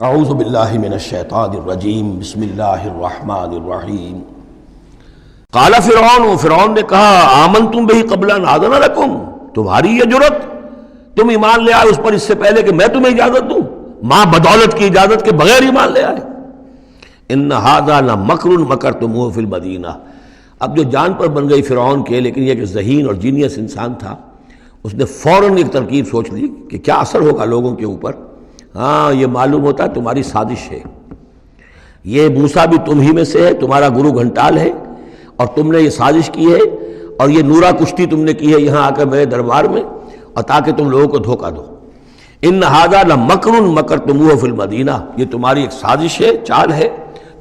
اعوذ باللہ من الشیطان الرجیم بسم اللہ الرحمن الرحیم قال فرعون نے کہا آمنتم بہ قبل ان آذن لکم، تمہاری یہ جرت، تم ایمان لے آئے اس پر اس سے پہلے کہ میں تمہیں اجازت دوں، ماں بدولت کی اجازت کے بغیر ایمان لے آئے۔ ان ھذا لمکر مکرتموہ فی المدینہ۔ اب جو جان پر بن گئی فرعون کے، لیکن یہ کہ ذہین اور جینیس انسان تھا، اس نے فوراً ایک ترکیب سوچ لی کہ کیا اثر ہوگا لوگوں کے اوپر۔ ہاں، یہ معلوم ہوتا ہے تمہاری سازش ہے، یہ موسیٰ بھی تم ہی میں سے ہے، تمہارا گرو گھنٹال ہے، اور تم نے یہ سازش کی ہے، اور یہ نورا کشتی تم نے کی ہے یہاں آ کر میرے دربار میں، اور تاکہ تم لوگوں کو دھوکہ دو۔ ان ھذا لمکر مکرتموہ فی المدینہ، یہ تمہاری ایک سازش ہے، چال ہے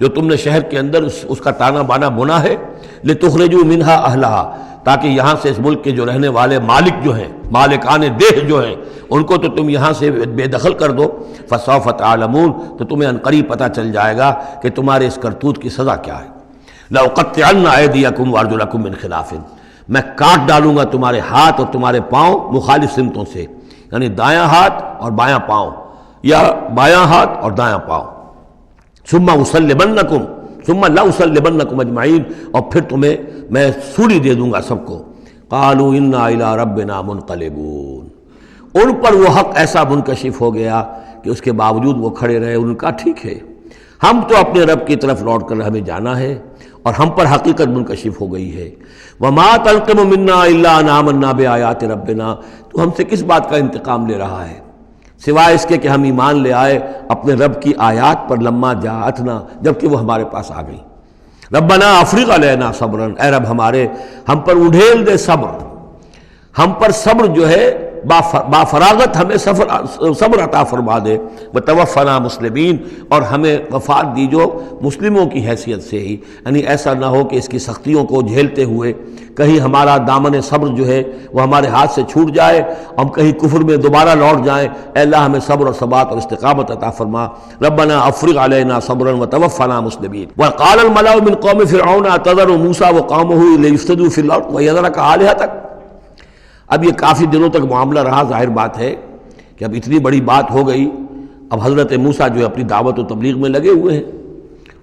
جو تم نے شہر کے اندر اس کا تانا بانا بنا ہے، لتخرجوا منہا اہلہا، تاکہ یہاں سے اس ملک کے جو رہنے والے مالک جو ہیں، مالکان دیہ جو ہیں، ان کو تو تم یہاں سے بے دخل کر دو۔ فسوف تعلمون، تو تمہیں عنقریب پتہ چل جائے گا کہ تمہارے اس کرتوت کی سزا کیا ہے۔ لأقطعن ایدیکم وارجلکم من خلاف، میں کاٹ ڈالوں گا تمہارے ہاتھ اور تمہارے پاؤں مخالف سمتوں سے، یعنی دایاں ہاتھ اور بایاں پاؤں، یا بایاں ہاتھ اور دایاں پاؤں۔ ثم اسلبنکم ثم لاسلبنکم اجمعین، اور پھر تمہیں میں سولی دے دوں گا سب کو۔ قالوا انا الی ربنا منقلبون، ان پر وہ حق ایسا منکشف ہو گیا کہ اس کے باوجود وہ کھڑے رہے، ان کا ٹھیک ہے، ہم تو اپنے رب کی طرف لوٹ کر ہمیں جانا ہے، اور ہم پر حقیقت منکشف ہو گئی ہے۔ وما تنقم منا الا ان آمنا بآیات ربنا، تو ہم سے کس بات کا انتقام لے رہا ہے سوائے اس کے کہ ہم ایمان لے آئے اپنے رب کی آیات پر، لما جاءتنا، جبکہ وہ ہمارے پاس آ گئی۔ ربنا افرغ علینا صبرا، اے رب ہمارے ہم پر اڈھیل دے صبر، ہم پر صبر جو ہے با فراغت ہمیں صبر عطا فرما دے، وتوفنا مسلمین، اور ہمیں وفات دی جو مسلموں کی حیثیت سے ہی، یعنی ایسا نہ ہو کہ اس کی سختیوں کو جھیلتے ہوئے کہیں ہمارا دامن صبر جو ہے وہ ہمارے ہاتھ سے چھوٹ جائے، ہم کہیں کفر میں دوبارہ لوٹ جائیں۔ اے اللہ ہمیں صبر اور ثبات اور استقامت عطا فرما۔ ربنا افرغ علینا صبرا وتوفنا مسلمین۔ وقال الملأ من قوم فرعون اتذر موسیٰ وقومہ لیفسدوا فی الارض ویذرک آلہتک۔ اب یہ کافی دنوں تک معاملہ رہا، ظاہر بات ہے کہ اب اتنی بڑی بات ہو گئی، اب حضرت موسیٰ جو ہے اپنی دعوت و تبلیغ میں لگے ہوئے ہیں،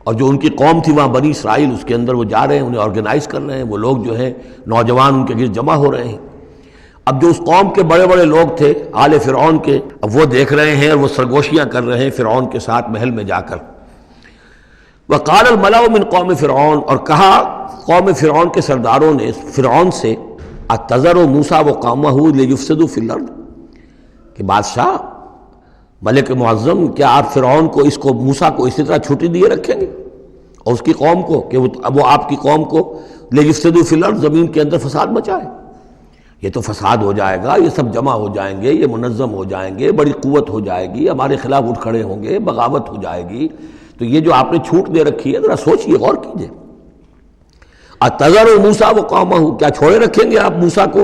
اور جو ان کی قوم تھی وہاں بنی اسرائیل، اس کے اندر وہ جا رہے ہیں، انہیں آرگنائز کر رہے ہیں، وہ لوگ جو ہیں نوجوان ان کے گرد جمع ہو رہے ہیں۔ اب جو اس قوم کے بڑے بڑے لوگ تھے آل فرعون کے، اب وہ دیکھ رہے ہیں اور وہ سرگوشیاں کر رہے ہیں فرعون کے ساتھ محل میں جا کر۔ وقال الملأ من قوم فرعون، اور کہا قوم فرعون کے سرداروں نے فرعون سے، اتذر موسیٰ وقومہ لیفسدوا فی الارض، کہ بادشاہ ملک معظم، کیا آپ فرعون کو موسیٰ کو اسی طرح چھٹی دیے رکھیں گے، اور اس کی قوم کو کہ وہ آپ کی قوم کو لیفسدوا فی الارض، زمین کے اندر فساد مچائے؟ یہ تو فساد ہو جائے گا، یہ سب جمع ہو جائیں گے، یہ منظم ہو جائیں گے، بڑی قوت ہو جائے گی، ہمارے خلاف اٹھ کھڑے ہوں گے، بغاوت ہو جائے گی، تو یہ جو آپ نے چھوٹ دے رکھی ہے ذرا سوچئے، غور کیجئے۔ اتذر موسیٰ وقومہ، کیا چھوڑے رکھیں گے آپ موسیٰ کو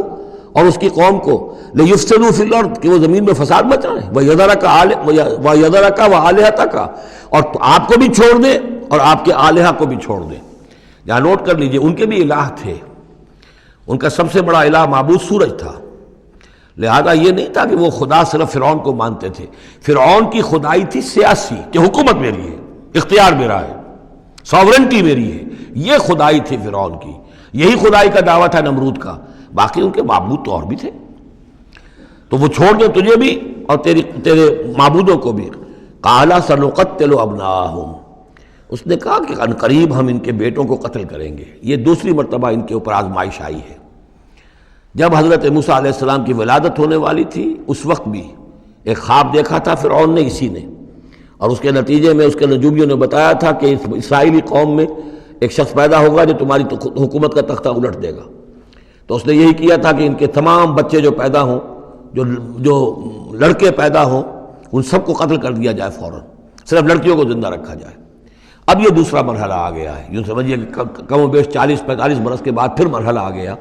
اور اس کی قوم کو، لیفسدوا فی الارض، کہ وہ زمین میں فساد مچائیں، ویذرک وآلہتک، اور آپ کو بھی چھوڑ دیں اور آپ کے آلہہ کو بھی چھوڑ دیں۔ یہاں نوٹ کر لیجئے، ان کے بھی الہ تھے، ان کا سب سے بڑا الہ معبود سورج تھا، لہذا یہ نہیں تھا کہ وہ خدا صرف فرعون کو مانتے تھے، فرعون کی خدائی تھی سیاسی، کہ حکومت میری ہے، اختیار میرا ہے، ساورنٹی میری ہے، یہ خدائی تھی فرعون کی، یہی خدائی کا دعویٰ تھا نمرود کا، باقی ان کے معبود تو اور بھی تھے، تو وہ چھوڑ دیں تجھے بھی اور تیرے معبودوں کو بھی۔ قال سنقتل ابناءہم، اس نے کہا کہ عنقریب ہم ان کے بیٹوں کو قتل کریں گے۔ یہ دوسری مرتبہ ان کے اوپر آزمائش آئی ہے۔ جب حضرت موسیٰ علیہ السلام کی ولادت ہونے والی تھی، اس وقت بھی ایک خواب دیکھا تھا فرعون نے، اسی نے، اور اس کے نتیجے میں اس کے نجومیوں نے بتایا تھا کہ اس اسرائیلی قوم میں ایک شخص پیدا ہوگا جو تمہاری حکومت کا تختہ الٹ دے گا۔ تو اس نے یہی کیا تھا کہ ان کے تمام بچے جو پیدا ہوں، جو لڑکے پیدا ہوں، ان سب کو قتل کر دیا جائے فوراً، صرف لڑکیوں کو زندہ رکھا جائے۔ اب یہ دوسرا مرحلہ آ گیا ہے، یوں سمجھیے کہ کم و بیش 40-45 برس کے بعد پھر مرحلہ آ گیا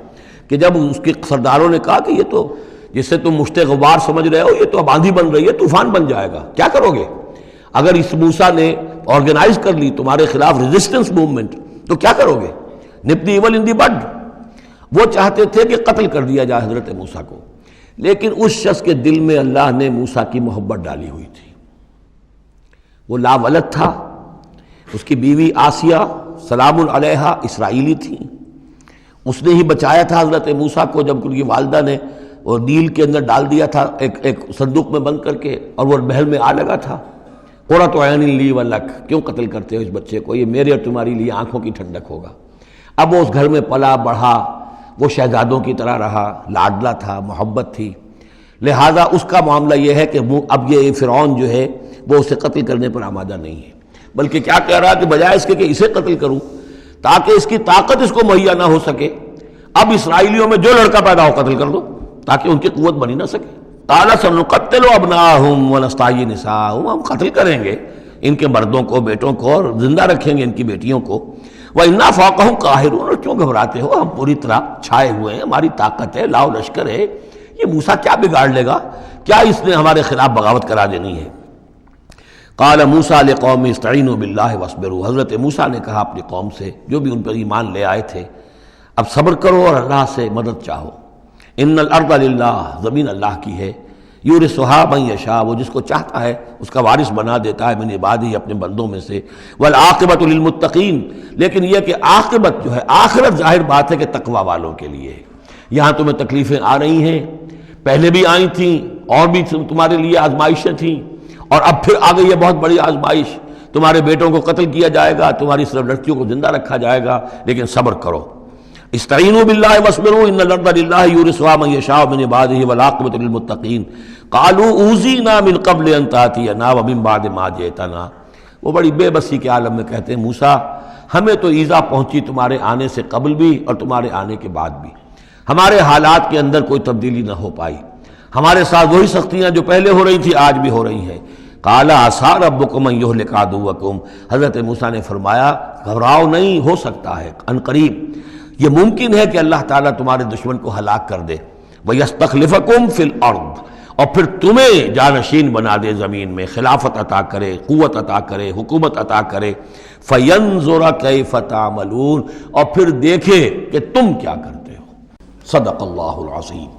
کہ جب اس کے سرداروں نے کہا کہ یہ تو جسے تم مشت غبار سمجھ رہے ہو، یہ تو اب آندھی بن رہی ہے، طوفان بن جائے گا، کیا کرو گے؟ اگر اس موسیٰ نے آرگنائز کر لی تمہارے خلاف ریزسٹنس موومنٹ، تو کیا کرو گے؟ نپ دی ایول ان دی بڈ۔ وہ چاہتے تھے کہ قتل کر دیا جائے حضرت موسیٰ کو، لیکن اس شخص کے دل میں اللہ نے موسیٰ کی محبت ڈالی ہوئی تھی، وہ لاولد تھا، اس کی بیوی آسیہ سلام علیہا اسرائیلی تھی، اس نے ہی بچایا تھا حضرت موسیٰ کو جب ان کی والدہ نے وہ نیل کے اندر ڈال دیا تھا ایک صندوق میں بند کر کے، اور وہ محل میں آ لگا تھا۔ قرۃ عین لی ولک، کیوں قتل کرتے ہو اس بچے کو، یہ میرے اور تمہاری لیے آنکھوں کی ٹھنڈک ہوگا۔ اب وہ اس گھر میں پلا بڑھا، وہ شہزادوں کی طرح رہا، لاڈلا تھا، محبت تھی، لہذا اس کا معاملہ یہ ہے کہ اب یہ فرعون جو ہے وہ اسے قتل کرنے پر آمادہ نہیں ہے، بلکہ کیا کہہ رہا کہ بجائے اس کے کہ اسے قتل کروں تاکہ اس کی طاقت اس کو مہیا نہ ہو سکے، اب اسرائیلیوں میں جو لڑکا پیدا ہو قتل کر دو تاکہ ان کی قوت بنی نہ سکے۔ قال سنقتل ابناءهم ونستحيي نساءهم، ہم قتل کریں گے ان کے مردوں کو، بیٹوں کو، اور زندہ رکھیں گے ان کی بیٹیوں کو۔ وَإِنَّا فَوْقَهُمْ قَاهِرُونَ، اور کیوں گھبراتے ہو، ہم پوری طرح چھائے ہوئے ہیں، ہماری طاقت ہے، لاؤ لشکر ہے، یہ موسیٰ کیا بگاڑ لے گا، کیا اس نے ہمارے خلاف بغاوت کرا دینی ہے۔ قال موسیٰ لقوم استعینوا باللہ واصبروا، حضرت موسیٰ نے کہا اپنی قوم سے جو بھی ان پر ایمان لے آئے تھے، اب صبر کرو اور اللہ سے مدد چاہو۔ ان الارض للہ، زمین اللہ کی ہے، یورثھا من یشاء، وہ جس کو چاہتا ہے اس کا وارث بنا دیتا ہے، من عبادہ، اپنے بندوں میں سے، والعاقبۃ للمتقین، لیکن یہ کہ عاقبت جو ہے، آخرت ظاہر بات ہے کہ تقوی والوں کے لیے ہے۔ یہاں تمہیں تکلیفیں آ رہی ہیں، پہلے بھی آئی تھیں، اور بھی تمہارے لیے آزمائشیں تھیں، اور اب پھر آ گئی ہے بہت بڑی آزمائش، تمہارے بیٹوں کو قتل کیا جائے گا، تمہاری صرف لڑکیوں کو زندہ رکھا جائے گا، لیکن صبر کرو۔ استعینوا باللہ واصبروا ان الارض للہ یورثھا من یشاء من عبادہ والعاقبۃ للمتقین قالوا اوذینا من قبل ان تأتینا ومن بعد ما جئتنا، وہ بڑی بے بسی کے عالم میں کہتے ہیں موسیٰ ہمیں تو ایذا پہنچی تمہارے آنے سے قبل بھی اور تمہارے آنے کے بعد بھی، ہمارے حالات کے اندر کوئی تبدیلی نہ ہو پائی، ہمارے ساتھ وہی سختیاں جو پہلے ہو رہی تھی آج بھی ہو رہی ہیں۔ قال عسیٰ ربکم ان یہلک عدوکم، حضرت موسیٰ نے فرمایا گھبراؤ نہیں، ہو سکتا ہے عن قریب یہ ممکن ہے کہ اللہ تعالیٰ تمہارے دشمن کو ہلاک کر دے، وَيَسْتَخْلِفَكُمْ فِي الْأَرْضِ، اور پھر تمہیں جانشین بنا دے زمین میں، خلافت عطا کرے، قوت عطا کرے، حکومت عطا کرے، فَيَنْظُرَ كَيْفَ تَعْمَلُونَ، اور پھر دیکھے کہ تم کیا کرتے ہو۔ صدق اللہ العظیم۔